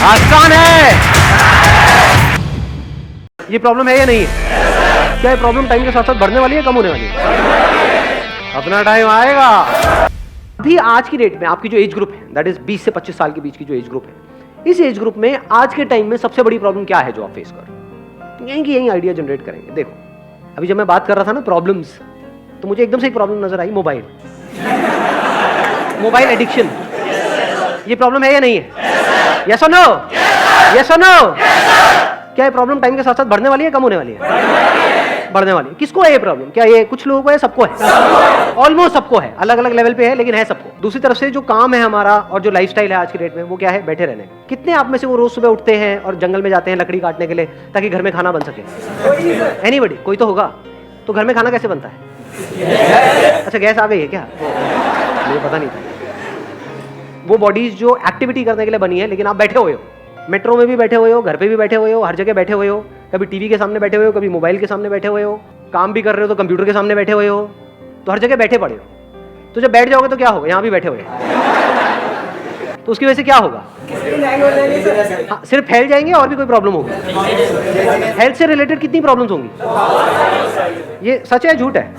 आसान है। ये प्रॉब्लम है या नहीं है? क्या ये प्रॉब्लम टाइम के साथ साथ बढ़ने वाली है, कम होने वाली है? अपना टाइम आएगा। अभी आज की डेट में आपकी जो एज ग्रुप है, दैट इज 20 से 25 साल के बीच की जो एज ग्रुप है, इस एज ग्रुप में आज के टाइम में सबसे बड़ी प्रॉब्लम क्या है जो आप फेस कर रहे हो? यहीं की यहीं आइडिया जनरेट करेंगे। देखो, अभी जब मैं बात कर रहा था ना प्रॉब्लम्स, तो मुझे एकदम से एक प्रॉब्लम नजर आई, मोबाइल एडिक्शन। ये प्रॉब्लम है या नहीं है? यस और नो? यस और नो? क्या ये प्रॉब्लम टाइम के साथ साथ बढ़ने वाली है, कम होने वाली है? बढ़ने वाली है। किसको है ये प्रॉब्लम? क्या ये कुछ लोगों को है, सबको है? ऑलमोस्ट सबको है, अलग अलग लेवल पे है, लेकिन है सबको। दूसरी तरफ से जो काम है हमारा और जो लाइफस्टाइल है आज की डेट में, वो क्या है? बैठे रहने। कितने आप में से वो रोज सुबह उठते हैं और जंगल में जाते हैं लकड़ी काटने के लिए ताकि घर में खाना बन सके? एनीबॉडी? कोई तो होगा। तो घर में खाना कैसे बनता है? अच्छा, गैस आ गई है क्या? मुझे पता नहीं था। वो बॉडीज जो एक्टिविटी करने के लिए बनी है, लेकिन आप बैठे हुए हो, मेट्रो में भी बैठे हुए हो, घर पे भी बैठे हुए हो, हर जगह बैठे हुए हो। कभी टीवी के सामने बैठे हुए हो, कभी मोबाइल के सामने बैठे हुए हो, काम भी कर रहे हो तो कंप्यूटर के सामने बैठे हुए हो, तो हर जगह बैठे पड़े हो। तो जब बैठ जाओगे तो क्या होगा? यहाँ भी बैठे हुए हो, तो उसकी वजह से क्या होगा? हाँ, सिर्फ फैल जाएंगे और भी कोई प्रॉब्लम होगी? हेल्थ से रिलेटेड कितनी प्रॉब्लम्स होंगी? ये सच है झूठ है?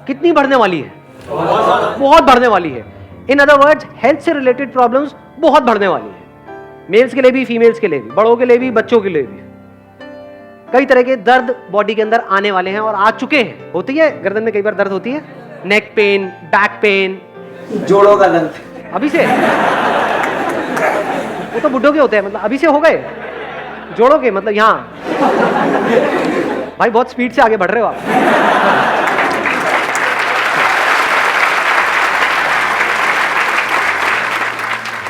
कितनी बढ़ने वाली है? बहुत बढ़ने वाली है। इन अदर वर्ड्स, हेल्थ से रिलेटेड प्रॉब्लम्स बहुत बढ़ने वाली है। मेल्स के लिए भी, फीमेल्स के लिए भी, बड़ों के लिए भी, बच्चों के लिए भी। कई तरह के दर्द बॉडी के अंदर आने वाले हैं और आ चुके हैं। होती है गर्दन में कई बार दर्द होती है, नेक पेन, बैक पेन, जोड़ों का दर्द अभी से। वो तो बुड्ढों के होते हैं, मतलब अभी से हो गए जोड़ों के, मतलब यहाँ। भाई बहुत स्पीड से आगे बढ़ रहे हो आप।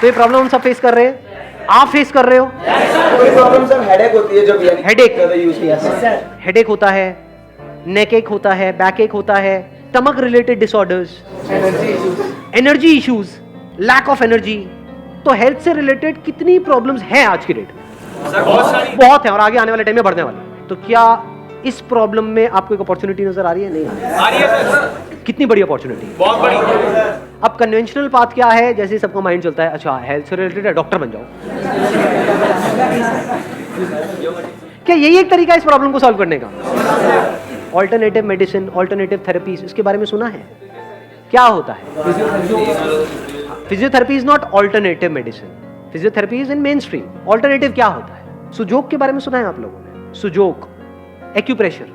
तो ये प्रॉब्लम हम सब फेस कर रहे हैं, आप फेस कर रहे हो। कोई प्रॉब्लम सर हेडेक होती है, जो हेडेक होता है, नेक एक होता है, बैक एक होता है, stomach related disorders, energy issues, lack of energy. तो हेल्थ से रिलेटेड कितनी प्रॉब्लम्स हैं आज की डेट में? बहुत है, और आगे आने वाले टाइम में बढ़ने वाली। तो क्या इस प्रॉब्लम में आपको एक अपॉर्चुनिटी नजर आ रही है? नहीं आ रही है। कितनी बड़ी अपॉर्चुनिटी? बहुत बड़ी। अब कन्वेंशनल पाथ क्या है? जैसे सबका माइंड चलता है, अच्छा हेल्थ से रिलेटेड है, डॉक्टर बन जाओ। क्या यही एक तरीका है इस प्रॉब्लम को सॉल्व करने का? ऑल्टरनेटिव मेडिसिन, ऑल्टरनेटिव थेरेपीज, इसके बारे में सुना है? क्या होता है? Physiotherapy is not alternative medicine, physiotherapy is in main stream. Alternative क्या होता है? सुजोग के बारे में सुना है आप लोगों ने? सुजोग, एक्यूप्रेशर।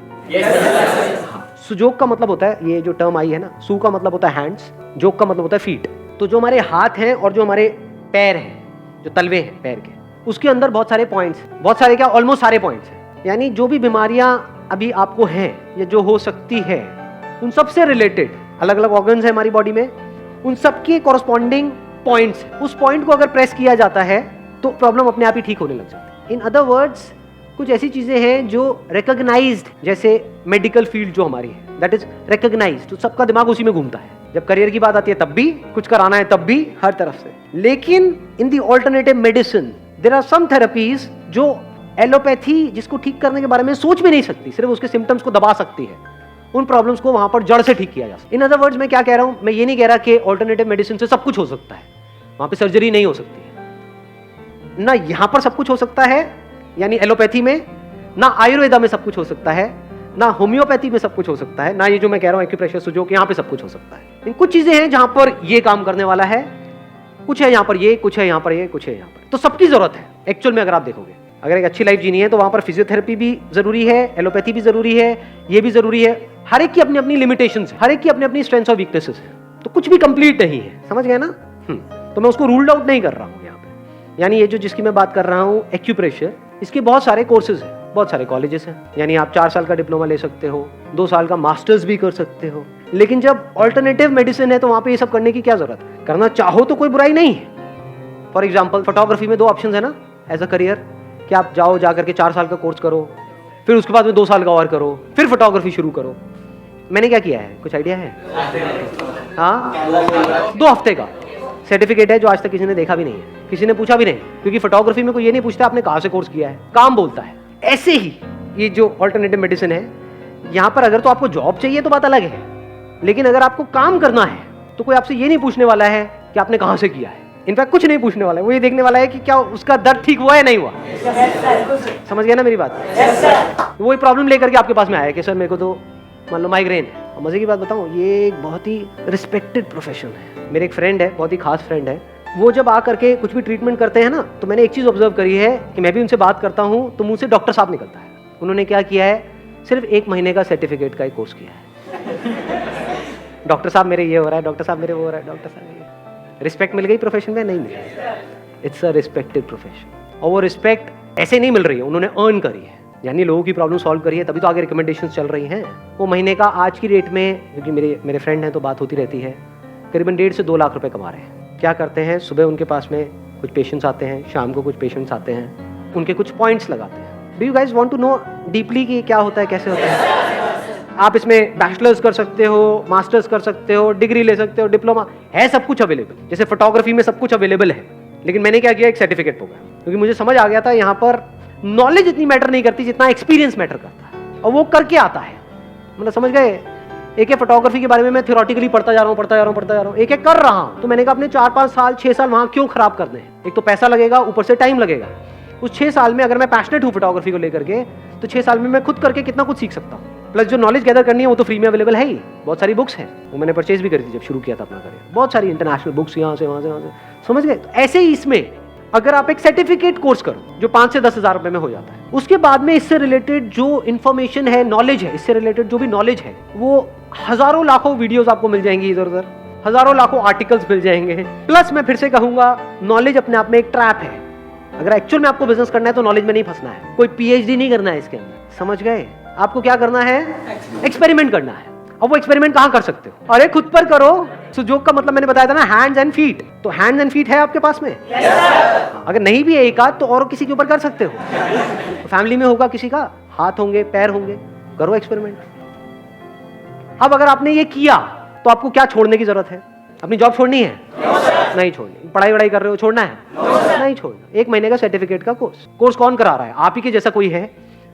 सुजोग का मतलब होता है, ये जो टर्म आई है ना, सू का मतलब होता है हैंड्स, जोग का मतलब होता है फीट। तो जो हमारे हाथ हैं और जो हमारे पैर हैं, जो तलवे हैं पैर के, उसके अंदर बहुत सारे पॉइंट्स, बहुत सारे क्या, ऑलमोस्ट सारे पॉइंट्स हैं। यानी जो भी बीमारियां अभी आपको हैं या जो हो सकती है, उन सबसे रिलेटेड अलग अलग ऑर्गन्स हैं हमारी बॉडी में, उन सबके कॉरस्पॉन्डिंग पॉइंट्स, उस पॉइंट को अगर प्रेस किया जाता है तो प्रॉब्लम अपने आप ही ठीक होने लग जाती है। इन अदर वर्ड्स, कुछ ऐसी चीजें हैं जो रिकॉग्नाइज्ड, जैसे मेडिकल फील्ड जो हमारी है, दैट इज रिकॉग्नाइज्ड, तो सबका दिमाग उसी में घूमता है। जब करियर की बात आती है तब भी, कुछ कराना है तब भी, हर तरफ से। लेकिन in the alternative medicine there are some therapies जो एलोपैथी जिसको ठीक करने के बारे में सोच भी नहीं सकती, सिर्फ उसके सिम्टम्स को दबा सकती है, उन प्रॉब्लम्स को वहां पर जड़ से ठीक किया जा सकता है। इन अदर वर्ड्स, मैं क्या कह रहा हूं, मैं ये नहीं कह रहा कि ऑल्टरनेटिव मेडिसिन से सब कुछ हो सकता है, वहां पे सर्जरी नहीं हो सकती है ना, यहां पर सब कुछ हो सकता है, यानी एलोपैथी में, ना आयुर्वेदा में सब कुछ हो सकता है, ना होम्योपैथी में सब कुछ हो सकता है, ना ये जो मैं कह रहा हूं एक्यूप्रेशर, सुजोग, यहाँ पे सब कुछ हो सकता है। कुछ चीजें हैं जहां पर ये काम करने वाला है, कुछ है यहाँ पर ये, कुछ है यहाँ पर ये, कुछ है यहाँ पर। तो सबकी जरूरत है एक्चुअल में। अगर आप देखोगे, अगर एक अच्छी लाइफ जीनी है तो वहां पर फिजियोथेरेपी भी जरूरी है, एलोपैथी भी जरूरी है, ये भी जरूरी है। हर एक की अपनी अपनी लिमिटेशंस है, हर एक की अपनी अपनी स्ट्रेंथ्स और वीकनेसेस है, तो कुछ भी कंप्लीट नहीं है, समझ गए ना? तो मैं उसको रूल्ड आउट नहीं कर रहा हूँ यहाँ पे। यानी ये जो जिसकी मैं बात कर रहा हूँ एक्यूप्रेशर, इसके बहुत सारे कोर्सेज हैं, बहुत सारे कॉलेजेस हैं। यानी आप 4 साल का डिप्लोमा ले सकते हो, 2 साल का मास्टर्स भी कर सकते हो। लेकिन जब ऑल्टरनेटिव मेडिसिन है तो वहां पे ये सब करने की क्या जरूरत है? करना चाहो तो कोई बुराई नहीं है। फॉर एग्जाम्पल, फोटोग्राफी में 2 ऑप्शन है ना एज अ करियर, कि आप जाओ, जा करके 4 साल का कोर्स करो, फिर उसके बाद में 2 साल का और करो, फिर फोटोग्राफी शुरू करो। मैंने क्या किया है, कुछ आइडिया है? हाँ, 2 हफ्ते का सर्टिफिकेट है जो आज तक किसी ने देखा भी नहीं है, किसी ने पूछा भी नहीं, क्योंकि फोटोग्राफी में कोई ये नहीं पूछता आपने कहाँ से कोर्स किया है, काम बोलता है। ऐसे ही ये जो ऑल्टरनेटिव मेडिसिन है, यहाँ पर अगर तो आपको जॉब चाहिए तो बात अलग है, लेकिन अगर आपको काम करना है तो कोई आपसे ये नहीं पूछने वाला है कि आपने कहाँ से किया है, इनफैक्ट कुछ नहीं पूछने वाला है, वो ये देखने वाला है कि क्या उसका दर्द ठीक हुआ या नहीं हुआ। समझ गया ना मेरी बात। वो प्रॉब्लम लेकर के आपके पास में आया कि सर मेरे को तो मान लो माइग्रेन है। और मजे की बात बताऊं, ये एक बहुत ही रिस्पेक्टेड प्रोफेशन है। मेरे एक फ्रेंड है, बहुत ही खास फ्रेंड है, वो जब आ करके कुछ भी ट्रीटमेंट करते हैं ना, तो मैंने एक चीज़ ऑब्जर्व करी है कि मैं भी उनसे बात करता हूँ तो मुंह से डॉक्टर साहब निकलता है। उन्होंने क्या किया है, सिर्फ 1 महीने का सर्टिफिकेट का एक कोर्स किया है। डॉक्टर साहब मेरे ये हो रहा है, डॉक्टर साहब मेरे वो हो रहा है, डॉक्टर साहब ये। रिस्पेक्ट मिल गई प्रोफेशन में? नहीं मिली। It's a respected profession. और वो रिस्पेक्ट ऐसे नहीं मिल रही है, उन्होंने अर्न करी है, यानी लोगों की प्रॉब्लम सॉल्व करी है, तभी तो आगे रिकमेंडेशंस चल रही हैं। वो महीने का आज की रेट में, क्योंकि मेरे फ्रेंड हैं तो बात होती रहती है, करीबन 1.5 से 2 लाख रुपए कमा रहे हैं। क्या करते हैं, सुबह उनके पास में कुछ पेशेंट्स आते हैं, शाम को कुछ पेशेंट्स आते हैं, उनके कुछ पॉइंट्स लगाते हैं। Do you guys want to know deeply कि क्या होता है, कैसे होता है? आप इसमें बैचलर्स कर सकते हो, मास्टर्स कर सकते हो, डिग्री ले सकते हो, डिप्लोमा है, सब कुछ अवेलेबल। जैसे फोटोग्राफी में सब कुछ अवेलेबल है, लेकिन मैंने क्या किया, एक सर्टिफिकेट हो गया, क्योंकि मुझे समझ आ गया था यहाँ पर नॉलेज इतनी मैटर नहीं करती जितना एक्सपीरियंस मैटर करता है, और वो करके आता है। मतलब समझ गए? एक फोटोग्राफी के बारे में मैं थ्योरेटिकली पढ़ता जा रहा हूँ, एक कर रहा हूँ, तो मैंने कहा अपने 4-5 साल 6 साल वहाँ क्यों खराब करने हैं? एक तो पैसा लगेगा, ऊपर से टाइम लगेगा। उस 6 साल में अगर मैं पैशनेट हूँ फोटोग्राफी को लेकर के, तो 6 साल में मैं खुद करके कितना कुछ सीख सकता हूँ। प्लस जो नॉलेज गैदर करनी है वो तो फ्री में अवेलेबल है ही। बहुत सारी बुक्स हैं, वो मैंने परचेज भी करी थी जब शुरू किया था अपना करियर। बहुत सारी इंटरनेशनल बुक्स यहाँ से वहाँ से, समझ गए? तो ऐसे ही इसमें अगर आप एक सर्टिफिकेट कोर्स करो जो 5 से 10 हज़ार रुपए में हो जाता है, उसके बाद में इससे रिलेटेड जो इन्फॉर्मेशन है, नॉलेज है, इससे रिलेटेड जो भी नॉलेज है, वो हजारों लाखों वीडियोस आपको मिल जाएंगी इधर उधर, हजारों लाखों आर्टिकल्स मिल जाएंगे। प्लस मैं फिर से कहूंगा, नॉलेज अपने आप में एक ट्रैप है। अगर एक्चुअल में आपको बिजनेस करना है तो नॉलेज में नहीं फंसना है, कोई पीएचडी नहीं करना है इसके अंदर। समझ गए? आपको क्या करना है, एक्सपेरिमेंट करना है। अब वो एक्सपेरिमेंट कहां कर सकते हो? अरे खुद पर करो। सुजोग का मतलब मैंने बताया था ना, हैंड्स एंड फीट। तो हैंड्स एंड फीट है आपके पास में? अगर नहीं भी है एक आध, तो और किसी के ऊपर कर सकते हो। तो फैमिली में होगा किसी का, हाथ होंगे, पैर होंगे, करो एक्सपेरिमेंट। अब अगर आपने ये किया तो आपको क्या छोड़ने की जरूरत है? अपनी जॉब छोड़नी है? नहीं छोड़नी। पढ़ाई वढ़ाई कर रहे हो, छोड़ना है? नहीं छोड़ना। 1 महीने का सर्टिफिकेट का कोर्स कौन करा रहा है? आप ही के जैसा कोई है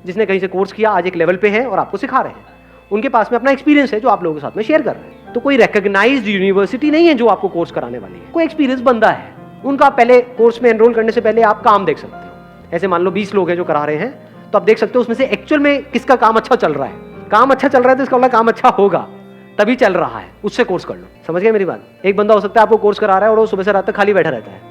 जिसने कहीं से कोर्स किया, आज एक लेवल पे है और आपको सिखा रहे हैं। उनके पास में अपना एक्सपीरियंस है जो आप लोगों के साथ में शेयर कर रहे हैं। तो कोई रिकॉग्नाइज्ड यूनिवर्सिटी नहीं है जो आपको कोर्स कराने वाली है, कोई एक्सपीरियंस बंदा है। उनका पहले कोर्स में एनरोल करने से पहले आप काम देख सकते हो। ऐसे मान लो 20 लोग हैं जो करा रहे हैं, तो आप देख सकते हो उसमें से एक्चुअल में किसका काम अच्छा चल रहा है। काम अच्छा चल रहा है तो इसका मतलब काम अच्छा होगा, तभी चल रहा है, उससे कोर्स कर लो। समझ गए मेरी बात? एक बंदा हो सकता है आपको कोर्स करा रहा है और वो सुबह से रात तक खाली बैठा रहता है,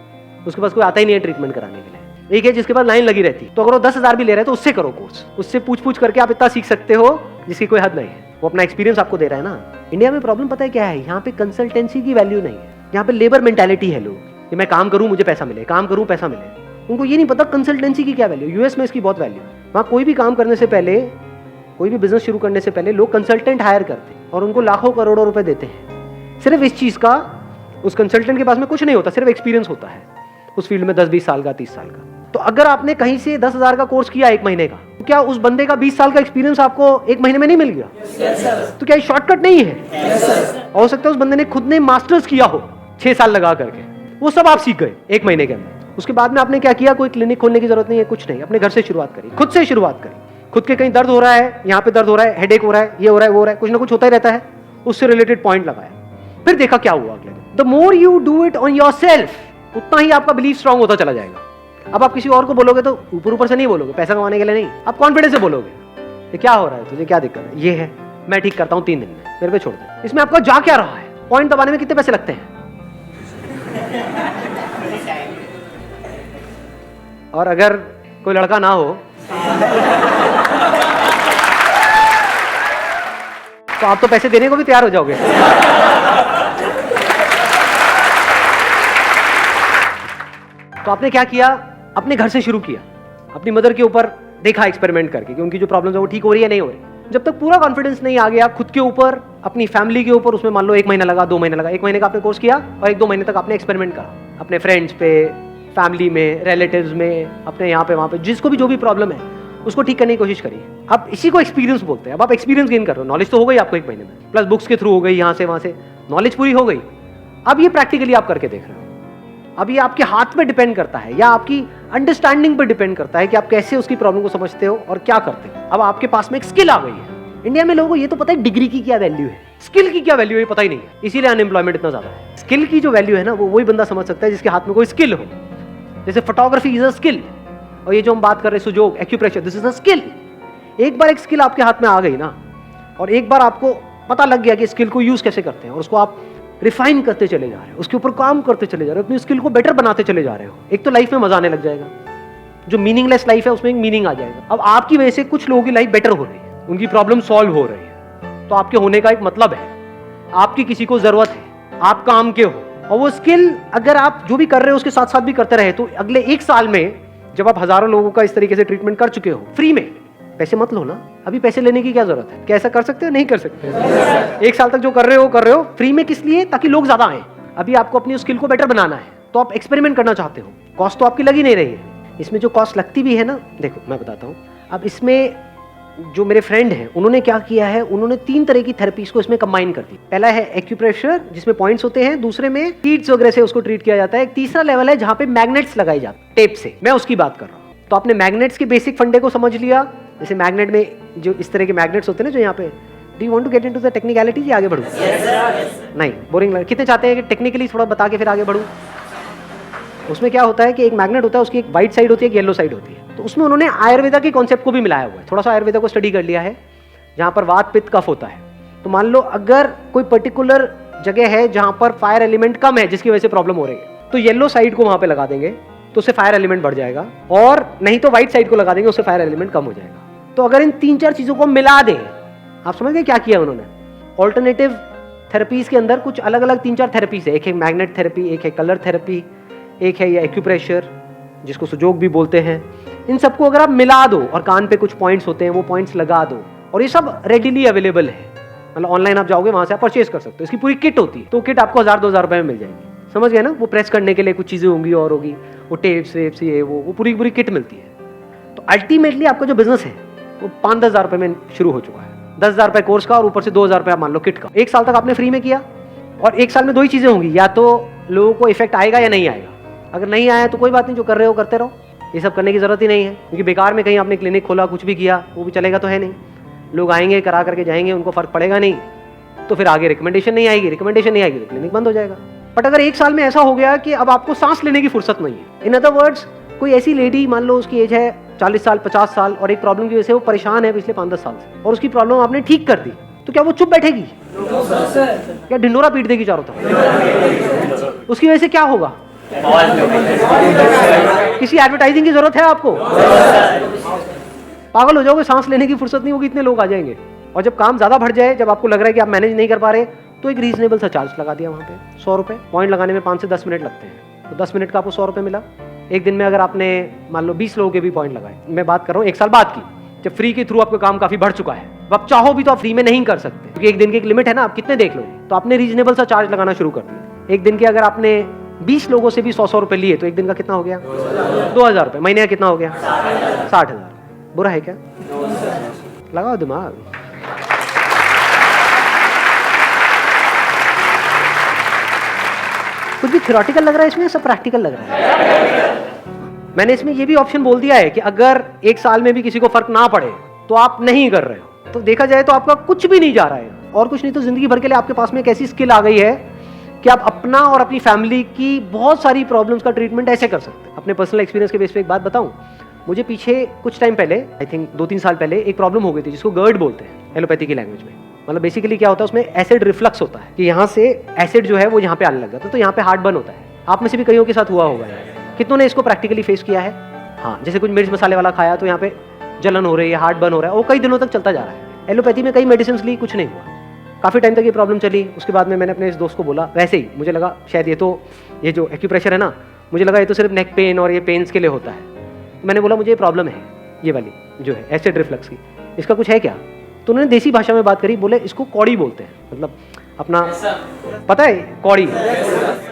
उसके पास कोई आता ही नहीं है ट्रीटमेंट कराने के लिए। एक है जिसके पास लाइन लगी रहती, तो अगर वो 10 हज़ार भी ले रहे हैं तो उससे करो कोर्स। उससे पूछ करके आप इतना सीख सकते हो जिसकी कोई हद नहीं है। वो अपना एक्सपीरियंस आपको दे रहा है ना। इंडिया में प्रॉब्लम पता है क्या है? यहाँ पे कंसल्टेंसी की वैल्यू नहीं है, यहाँ पे लेबर मेंटालिटी है। लोग कि मैं काम करूँ मुझे पैसा मिले, काम करूँ पैसा मिले। उनको ये नहीं पता कंसल्टेंसी की क्या वैल्यू। यूएस में इसकी बहुत वैल्यू है। वहाँ कोई भी काम करने से पहले, कोई भी बिजनेस शुरू करने से पहले लोग कंसल्टेंट हायर करते हैं और उनको लाखों करोड़ों रुपए देते हैं सिर्फ इस चीज का। उस कंसल्टेंट के पास में कुछ नहीं होता, सिर्फ एक्सपीरियंस होता है उस फील्ड में 10-20 साल का, 30 साल का। तो अगर आपने कहीं से 10 हज़ार का कोर्स किया 1 महीने का, तो क्या उस बंदे का 20 साल का एक्सपीरियंस आपको 1 महीने में नहीं मिल गया? तो क्या ये शॉर्टकट नहीं है? हो सकता है उस बंदे ने खुद ने मास्टर्स किया हो 6 साल लगा करके, वो सब आप सीख गए 1 महीने के अंदर। उसके बाद में आपने क्या किया? कोई क्लिनिक खोलने की जरूरत नहीं है, कुछ नहीं। अपने घर से शुरुआत करी, खुद से शुरुआत करी। खुद के कहीं दर्द हो रहा है, यहाँ पे दर्द हो रहा है, हेडेक हो रहा है, ये हो रहा है, वो हो रहा है, कुछ ना कुछ होता ही रहता है, उससे रिलेटेड पॉइंट लगाया, फिर देखा क्या हुआ अगले दिन। The more you do it on yourself, उतना ही आपका बिलीफ स्ट्रांग होता चला जाएगा। अब आप किसी और को बोलोगे तो ऊपर से नहीं बोलोगे, पैसा कमाने के लिए नहीं, आप कॉन्फिडेंस से बोलोगे ये क्या हो रहा है, तुझे क्या दिक्कत है, ये है, मैं ठीक करता हूँ 3 दिन में, मेरे पे छोड़ दे। इसमें आपका जा क्या रहा है? पॉइंट दबाने में कितने पैसे लगते हैं? और अगर कोई लड़का ना हो तो आप तो पैसे देने को भी तैयार हो जाओगे। तो आपने क्या किया? अपने घर से शुरू किया, अपनी मदर के ऊपर देखा एक्सपेरिमेंट करके कि उनकी जो प्रॉब्लम है वो ठीक हो रही है नहीं हो रही। जब तक पूरा कॉन्फिडेंस नहीं आ गया खुद के ऊपर, अपनी फैमिली के ऊपर, उसमें मान लो 1 महीना लगा, 2 महीने लगा, 1 महीने का आपने कोर्स किया और 1-2 महीने तक आपने एक्सपेरिमेंट करा अपने फ्रेंड्स पे, फैमिली में, रिलेटिव्स में, अपने यहाँ पे वहाँ पे, जिसको भी जो भी प्रॉब्लम है उसको ठीक करने की कोशिश करिए। अब इसी को एक्सपीरियंस बोलते हैं। अब आप एक्सपीरियंस गेन कर रहे हो, नॉलेज तो हो गई आपको 1 महीने में, प्लस बुक्स के थ्रू हो गई, यहाँ से वहाँ से नॉलेज पूरी हो गई। अब ये प्रैक्टिकली आप करके देख रहे हो। अब ये आपके हाथ में डिपेंड करता है या आपकी अंडरस्टैंडिंग पर डिपेंड करता है कि आप कैसे उसकी प्रॉब्लम को समझते हो और क्या करते हो। अब आपके पास में एक स्किल आ गई है। इंडिया में लोगों को ये तो पता है डिग्री की क्या वैल्यू है। स्किल की क्या वैल्यू है पता ही नहीं है, इसीलिए अनएम्प्लॉयमेंट इतना ज्यादा है। स्किल की जो वैल्यू है ना, वो वही बंदा समझ सकता है जिसके हाथ में कोई स्किल हो। जैसे फोटोग्राफी इज अ स्किल, और ये जो हम बात कर रहे हैं Sujok, acupressure, this is a skill. एक बार एक स्किल आपके हाथ में आ गई ना, और एक बार आपको पता लग गया कि स्किल को यूज कैसे करते हैं, और उसको आप रिफाइन करते चले जा रहे हो, उसके ऊपर काम करते चले जा रहे हो, अपनी स्किल को बेटर बनाते चले जा रहे हो, एक तो लाइफ में मजा आने लग जाएगा। जो मीनिंगलेस लाइफ है उसमें एक मीनिंग आ जाएगा। अब आपकी वजह से कुछ लोगों की लाइफ बेटर हो रही है, उनकी प्रॉब्लम सॉल्व हो रही है, तो आपके होने का एक मतलब है, आपकी किसी को जरूरत है, आप काम के हो। और वो स्किल अगर आप जो भी कर रहे हो उसके साथ साथ भी करते रहे, तो अगले 1 साल में जब आप हजारों लोगों का इस तरीके से ट्रीटमेंट कर चुके हो फ्री में, पैसे मत लो ना, अभी पैसे लेने की क्या जरूरत है? क्या ऐसा कर सकते हो? नहीं कर सकते। 1 साल तक जो कर रहे हो फ्री में, किस लिए? ताकि लोग ज्यादा आए। अभी आपको अपनी स्किल को बेटर बनाना है, तो आप एक्सपेरिमेंट करना चाहते हो, कॉस्ट तो आपकी लगी नहीं रही है। इसमें जो कॉस्ट लगती भी है ना, देखो मैं बताता हूँ। अब इसमें जो मेरे फ्रेंड हैं उन्होंने क्या किया है, उन्होंने 3 तरह की थेरेपीज को इसमें कंबाइन कर दी। पहला है एक्यूप्रेशर जिसमें पॉइंट्स होते हैं, दूसरे में हीट्स वगैरह से उसको ट्रीट किया जाता है, एक तीसरा लेवल है जहाँ पे मैग्नेट्स लगाई जाती है टेप से, मैं उसकी बात कर रहा हूँ। तो आपने मैग्नेट्स के बेसिक फंडे को समझ लिया। जैसे मैग्नेट में जो इस तरह के मैग्नेट्स होते हैं ना, जो यहाँ पे, do you want to get into the technicalities या आगे बढ़ूं? नहीं, बोरिंग लग, कितने चाहते हैं कि टेक्निकली थोड़ा बता के फिर आगे बढ़ूं? उसमें क्या होता है कि एक मैग्नेट होता है, उसकी एक वाइट साइड होती है, एक येलो साइड होती है। तो उसमें उन्होंने आयुर्वेदा के कॉन्सेप्ट को भी मिलाया हुआ है, थोड़ा सा आयुर्वेदा को स्टडी कर लिया है, जहाँ पर वात पित्त कफ होता है। तो मान लो अगर कोई पर्टिकुलर जगह है जहाँ पर फायर एलिमेंट कम है, जिसकी वजह से प्रॉब्लम हो रही है, तो येलो साइड को वहाँ पे लगा देंगे तो उससे फायर एलिमेंट बढ़ जाएगा, और नहीं तो व्हाइट साइड को लगा देंगे, उससे फायर एलिमेंट कम हो जाएगा। तो अगर इन 3-4 चीजों को मिला दें, आप समझ गए क्या किया उन्होंने? ऑल्टरनेटिव थेरेपीज के अंदर कुछ अलग अलग 3-4 थेरेपीज है, एक है मैग्नेट थेरेपी, एक है कलर थेरेपी, एक है ये एक्यूप्रेशर जिसको सुजोग भी बोलते हैं। इन सबको अगर आप मिला दो और कान पे कुछ पॉइंट्स होते हैं वो पॉइंट्स लगा दो, और ये सब रेडिली अवेलेबल है, मतलब ऑनलाइन आप जाओगे वहां से आप परचेज कर सकते हो। इसकी पूरी किट होती है, तो किट आपको 1000-2000 रुपए में मिल जाएगी। समझ गए ना? वो प्रेस करने के लिए कुछ चीजें होंगी और होगी, वो टेप्स वेप्स ये वो पूरी किट मिलती है। तो अल्टीमेटली आपका जो बिजनेस है वो 5-10 हज़ार रुपए में शुरू हो चुका है। 10,000 रुपए कोर्स का और ऊपर से 2,000 रुपए आप मान लो किट का। 1 साल तक आपने फ्री में किया, और 1 साल में 2 ही चीजें होंगी, या तो लोगों को इफेक्ट आएगा या नहीं आएगा। अगर नहीं आया तो कोई बात नहीं, जो कर रहे हो करते रहो, ये सब करने की जरूरत ही नहीं है, क्योंकि बेकार में कहीं आपने क्लिनिक खोला, कुछ भी किया, वो भी चलेगा तो है नहीं। लोग आएंगे, करा करके जाएंगे, उनको फर्क पड़ेगा नहीं, तो फिर आगे रिकमेंडेशन नहीं आएगी तो क्लिनिक बंद हो जाएगा। बट अगर 1 साल में ऐसा हो गया कि अब आपको सांस लेने की फुर्सत नहीं है, इन अदर वर्ड्स कोई ऐसी लेडी मान लो उसकी एज है 40 साल 50 साल और एक प्रॉब्लम की वजह से वो परेशान है पिछले 5-10 साल से, और उसकी प्रॉब्लम आपने ठीक कर दी, तो क्या वो चुप बैठेगी? क्या ढिंडोरा पीट देगी चारों तरफ? उसकी वजह से क्या होगा? किसी एडवर्टाइजिंग की जरूरत है आपको? पागल हो जाओगे, सांस लेने की फुर्सत नहीं होगी, इतने लोग आ जाएंगे। और जब काम ज्यादा बढ़ जाए, जब आपको लग रहा है कि आप मैनेज नहीं कर पा रहे, तो एक रीजनेबल सा चार्ज लगा दिया वहाँ पे, 100 रुपए। पॉइंट लगाने में 5 से 10 मिनट लगते हैं, तो 10 मिनट का आपको 100 रुपए मिला। एक दिन में अगर आपने मान लो 20 लोगों के भी पॉइंट लगाए, मैं बात कर रहा हूँ 1 साल बाद की, जब फ्री के थ्रू आपका काम काफी बढ़ चुका है, अब चाहो भी तो आप फ्री में नहीं कर सकते, क्योंकि एक दिन की एक लिमिट है ना, आप कितने देख लो। तो आपने रीजनेबल सा चार्ज लगाना शुरू कर दिया। एक दिन के अगर आपने 20 लोगों से भी 100-100 रुपए लिए, तो एक दिन का कितना हो गया? 2,000 रुपए। महीने का कितना हो गया? 60,000। बुरा है क्या? लगाओ दिमाग। कुछ भी थ्योरेटिकल लग रहा है इसमें, सब प्रैक्टिकल लग रहा है। मैंने इसमें ये भी ऑप्शन बोल दिया है कि अगर 1 साल में भी किसी को फर्क ना पड़े तो आप नहीं कर रहे हो, तो देखा जाए तो आपका कुछ भी नहीं जा रहा है, और कुछ नहीं तो जिंदगी भर के लिए आपके पास में एक ऐसी स्किल आ गई है कि आप अपना और अपनी फैमिली की बहुत सारी प्रॉब्लम्स का ट्रीटमेंट ऐसे कर सकते हैं। अपने पर्सनल एक्सपीरियंस के बेस पे एक बात बताऊं, मुझे पीछे कुछ टाइम पहले, आई थिंक 2-3 साल पहले, एक प्रॉब्लम हो गई थी जिसको गर्ड बोलते हैं एलोपैथी की लैंग्वेज में। मतलब बेसिकली क्या होता है, उसमें एसिड रिफ्लक्स होता है कि यहाँ से एसिड जो है वो यहाँ पे आने लग जाता है, तो यहाँ पे हार्ट बर्न होता है। आप में से भी कईयों के साथ हुआ होगा, कितनों ने इसको प्रैक्टिकली फेस किया है? हाँ, जैसे कुछ मिर्च मसाले वाला खाया तो यहाँ पे जलन हो रही है, हार्ट बर्न हो रहा है, वो कई दिनों तक चलता जा रहा है। एलोपैथी में कई मेडिसिन ली, कुछ नहीं हुआ, काफ़ी टाइम तक ये प्रॉब्लम चली। उसके बाद में मैंने अपने इस दोस्त को बोला, वैसे ही मुझे लगा शायद ये जो एक्यूप्रेशर है ना, मुझे लगा ये तो सिर्फ नेक पेन और ये पेन्स के लिए होता है। मैंने बोला मुझे ये प्रॉब्लम है, ये वाली जो है एसिड रिफ्लक्स की, इसका कुछ है क्या? तो उन्होंने देसी भाषा में बात करी, बोले इसको कौड़ी बोलते हैं, मतलब अपना पता है कौड़ी,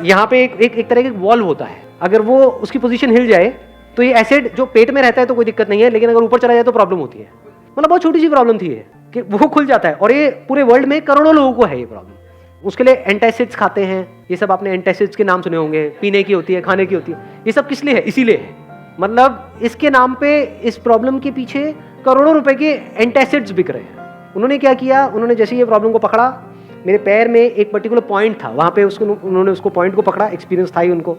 यहाँ पे एक तरह का वॉल्व होता है, अगर वो उसकी पोजीशन हिल जाए तो ये एसिड जो पेट में रहता है तो कोई दिक्कत नहीं है, लेकिन अगर ऊपर चला जाए तो प्रॉब्लम होती है। मतलब बहुत छोटी सी प्रॉब्लम थी कि वो खुल जाता है, और ये पूरे वर्ल्ड में करोड़ों लोगों को है ये प्रॉब्लम। उसके लिए एंटासिड्स खाते हैं, ये सब आपने एंटासिड्स के नाम सुने होंगे, पीने की होती है, खाने की होती है, ये सब किस लिए है? इसीलिए है, मतलब इसके नाम पे इस प्रॉब्लम के पीछे करोड़ों रुपए के एंटासिड्स बिक रहे हैं। उन्होंने क्या किया, उन्होंने जैसे ये प्रॉब्लम को पकड़ा, मेरे पैर में एक पर्टिकुलर पॉइंट था, वहाँ पे उसको उन्होंने उसको पॉइंट को पकड़ा, एक्सपीरियंस था ही उनको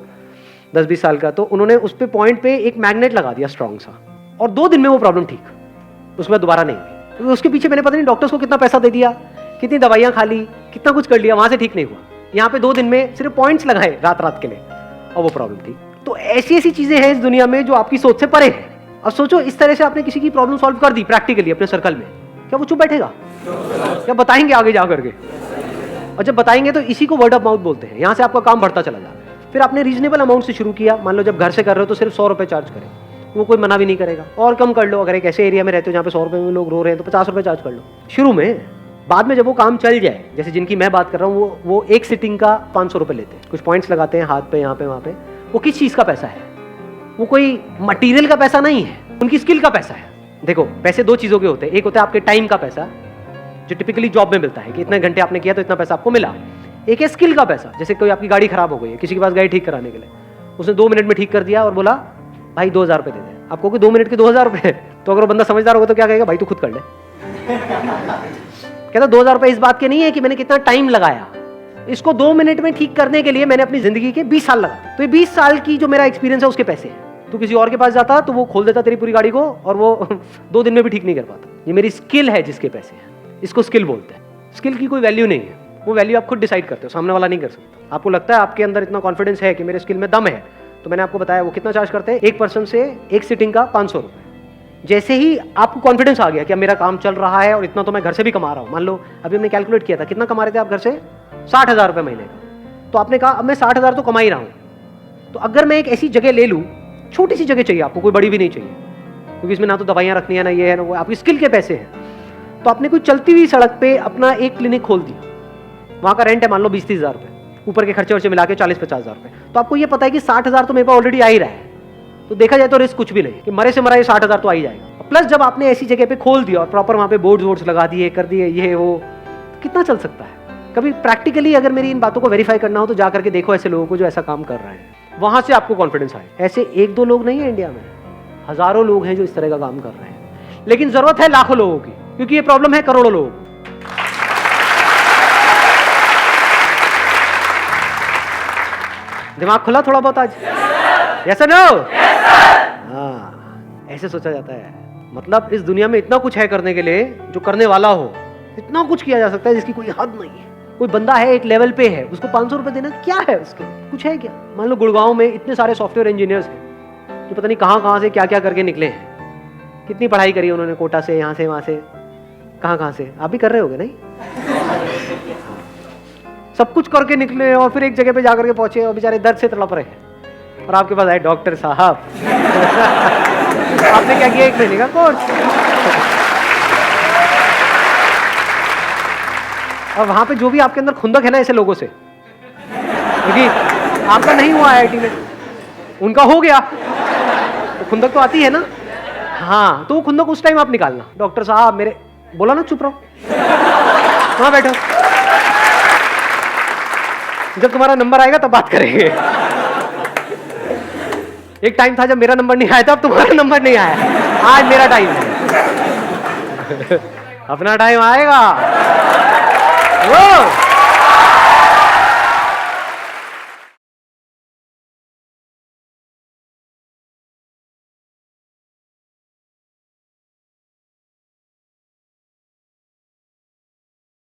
10-20 साल का, तो उन्होंने उस पे पॉइंट पे एक मैग्नेट लगा दिया स्ट्रॉन्ग सा, और 2 दिन में वो प्रॉब्लम ठीक, उसके बाद दोबारा नहीं हुई। तो उसके पीछे मैंने पता नहीं डॉक्टर्स को कितना पैसा दे दिया, कितनी दवाइयाँ खा ली, कितना कुछ कर लिया, वहाँ से ठीक नहीं हुआ। यहाँ पे 2 दिन में सिर्फ पॉइंट्स लगाए रात के लिए और वो प्रॉब्लम थी। तो ऐसी ऐसी चीजें हैं इस दुनिया में जो आपकी सोच से परे है। अब सोचो, इस तरह से आपने किसी की प्रॉब्लम सॉल्व कर दी प्रैक्टिकली अपने सर्कल में, क्या वो चुप बैठेगा? क्या बताएंगे आगे जा करके? और जब बताएंगे तो इसी को वर्ड ऑफ माउथ बोलते हैं। यहाँ से आपका काम बढ़ता चला जाए। फिर आपने रीजनेबल अमाउंट से शुरू किया, मान लो जब घर से कर रहे हो तो सिर्फ 100 रुपये चार्ज करें, वो कोई मना भी नहीं करेगा। और कम कर लो, अगर एक ऐसे एरिया में रहते हो जहाँ पे 100 रुपये में लोग रो रहे हैं तो 50 रुपये चार्ज कर लो शुरू में। बाद में जब वो काम चल जाए, जैसे जिनकी मैं बात कर रहा हूँ, वो एक सिटिंग का 500 रुपये लेते हैं, कुछ पॉइंट्स लगाते हैं हाथ पे, यहाँ पे, वहाँ पे। वो किस चीज़ का पैसा है? वो कोई मटीरियल का पैसा नहीं है, उनकी स्किल का पैसा है। देखो, पैसे 2 चीज़ों के होते हैं। एक होता है आपके टाइम का पैसा, जो टिपिकली जॉब में मिलता है कि इतने घंटे आपने किया तो इतना पैसा आपको मिला। एक है स्किल का पैसा, जैसे कोई आपकी गाड़ी खराब हो गई है, किसी के पास गाड़ी ठीक कराने के लिए, उसने 2 मिनट में ठीक कर दिया और बोला भाई 2000 रुपये दे दे। आप कहोगे 2 मिनट के 2000 रुपये? तो अगर वो बंदा समझदार होगा तो क्या कहेगा? भाई तू खुद कर ले। कहता 2000 रुपये इस बात के नहीं है कि मैंने कितना टाइम लगाया, इसको 2 मिनट में ठीक करने के लिए मैंने अपनी जिंदगी के 20 साल लगा। तो ये 20 साल की जो मेरा एक्सपीरियंस है उसके पैसे हैं। तू किसी और के पास जाता तो वो खोल देता तेरी पूरी गाड़ी को, और वो 2 दिन में भी ठीक नहीं कर पाता। ये मेरी स्किल है जिसके पैसे हैं, इसको स्किल बोलते हैं। स्किल की कोई वैल्यू नहीं है, वो वैल्यू आप खुद डिसाइड करते हो, सामने वाला नहीं कर सकता। आपको लगता है आपके अंदर इतना कॉन्फिडेंस है कि मेरे स्किल में दम है, तो मैंने आपको बताया वो कितना चार्ज करते हैं, एक पर्सन से एक सिटिंग का 500 रुपये। जैसे ही आपको कॉन्फिडेंस आ गया कि अब मेरा काम चल रहा है और इतना तो मैं घर से भी कमा रहा हूँ, मान लो अभी हमने कैलकुलेट किया था कितना कमा रहे थे आप घर से, 60,000 रुपये महीने का, तो आपने कहा अब मैं 60,000 तो कमा ही रहा हूँ, तो अगर मैं एक ऐसी जगह ले लूँ, छोटी सी जगह चाहिए आपको, कोई बड़ी भी नहीं चाहिए, क्योंकि इसमें ना तो दवाइयाँ रखनी है, ना ये है ना वो, आपकी स्किल के पैसे हैं। तो आपने कोई चलती हुई सड़क पे अपना एक क्लिनिक खोल दिया, वहाँ का रेंट है मान लो 20-30 हज़ार रुपये, ऊपर के खर्चे वर्चे मिला के 40-50 हज़ार रुपये। तो आपको ये पता है कि 60,000 तो मेरे पास ऑलरेडी आ ही रहा है, तो देखा जाए तो रिस्क कुछ भी नहीं कि मरे से मरा ये 60,000 तो आ ही जाएगा। प्लस जब आपने ऐसी जगह पे खोल दिया और प्रॉपर वहाँ पे बोर्ड्स लगा दिए, कर दिए ये वो, कितना चल सकता है? कभी प्रैक्टिकली अगर मेरी इन बातों को वेरीफाई करना हो तो जा करके देखो ऐसे लोगों को जो ऐसा काम कर रहे हैं, वहाँ से आपको कॉन्फिडेंस आए। ऐसे 1-2 लोग नहीं है इंडिया में, हज़ारों लोग हैं जो इस तरह का काम कर रहे हैं, लेकिन ज़रूरत है लाखों लोगों की, क्योंकि ये प्रॉब्लम है करोड़ों लोगों को। दिमाग खुला थोड़ा बहुत आज? Yes no? हाँ, ऐसे सोचा जाता है। मतलब इस दुनिया में इतना कुछ है करने के लिए, जो करने वाला हो, इतना कुछ किया जा सकता है जिसकी कोई हद नहीं है। कोई बंदा है एक लेवल पे है, उसको 500 रुपए देना क्या है उसके? कुछ है क्या? मान लो गुड़गांव में इतने सारे सॉफ्टवेयर इंजीनियर्स हैं जो पता नहीं कहाँ से क्या क्या करके निकले हैं। कितनी पढ़ाई करी उन्होंने, कोटा से, यहाँ से, वहाँ से, कहाँ से। आप भी कर रहे होगे नहीं? सब कुछ करके निकले और फिर एक जगह पे जाकर के पहुंचे और बेचारे दर्द से तड़प रहे हैं, और आपके पास आए डॉक्टर साहब। आपने क्या किया? 1 महीने का कोर्स। और वहां पे जो भी आपके अंदर खुंदक है ना ऐसे लोगों से, क्योंकि आपका नहीं हुआ IIT में, उनका हो गया, तो खुंदक तो आती है ना। हाँ, तो वो खुंदक उस टाइम आप निकालना। डॉक्टर साहब मेरे, बोला ना चुप रहो, वहां बैठो, जब तुम्हारा नंबर आएगा तब बात करेंगे। एक टाइम था जब मेरा नंबर नहीं आया था, अब तुम्हारा नंबर नहीं आया, आज मेरा टाइम है। अपना टाइम आएगा। वो